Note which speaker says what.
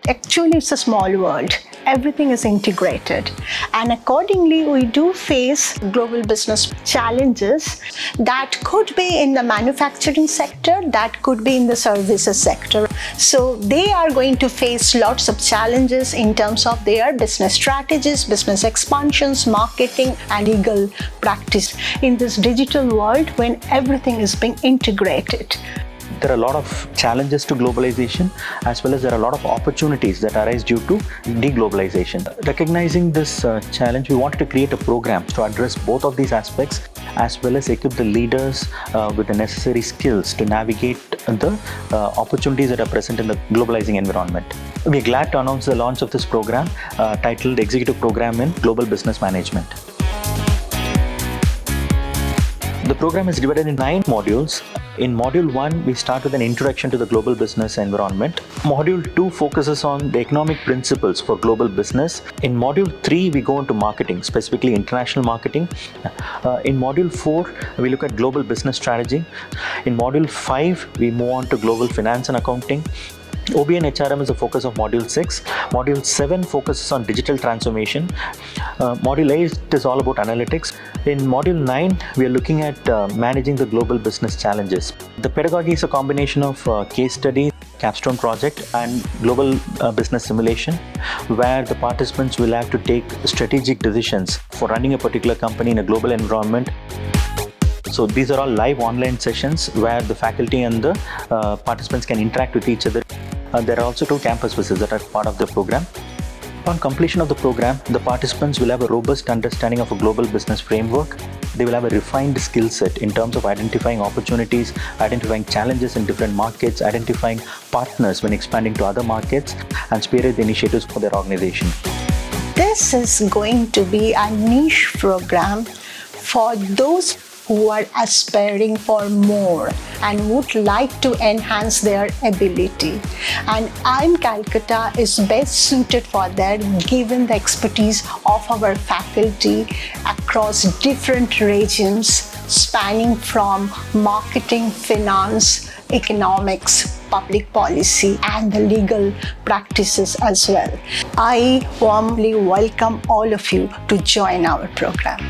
Speaker 1: Actually, it's a small world. Everything is integrated. And accordingly, we do face global business challenges that could be in the manufacturing sector, that could be in the services sector. So they are going to face lots of challenges in terms of their business strategies, business expansions, marketing, and legal practice in this digital world when everything is being integrated.
Speaker 2: There are a lot of challenges to globalization, as well as there are a lot of opportunities that arise due to deglobalization. Recognizing this challenge, we wanted to create a program to address both of these aspects, as well as equip the leaders with the necessary skills to navigate the opportunities that are present in the globalizing environment. We are glad to announce the launch of this program titled Executive Program in Global Business Management. The program is divided in 9 modules. In Module 1, we start with an introduction to the global business environment. Module 2 focuses on the economic principles for global business. In Module 3, we go into marketing, specifically international marketing. In Module 4, we look at global business strategy. In Module 5, we move on to global finance and accounting. OB and HRM is the focus of Module 6. Module 7 focuses on digital transformation. Module 8 is all about analytics. In Module 9, we are looking at managing the global business challenges. The pedagogy is a combination of case study, capstone project, and global business simulation, where the participants will have to take strategic decisions for running a particular company in a global environment. So these are all live online sessions where the faculty and the participants can interact with each other. There are also 2 campus visits that are part of the program. Upon completion of the program, the participants will have a robust understanding of a global business framework. They will have a refined skill set in terms of identifying opportunities, identifying challenges in different markets, identifying partners when expanding to other markets, and spearhead the initiatives for their organization.
Speaker 1: This is going to be a niche program for those who are aspiring for more and would like to enhance their ability. And IIM Calcutta is best suited for that, given the expertise of our faculty across different regions, spanning from marketing, finance, economics, public policy, and the legal practices as well. I warmly welcome all of you to join our program.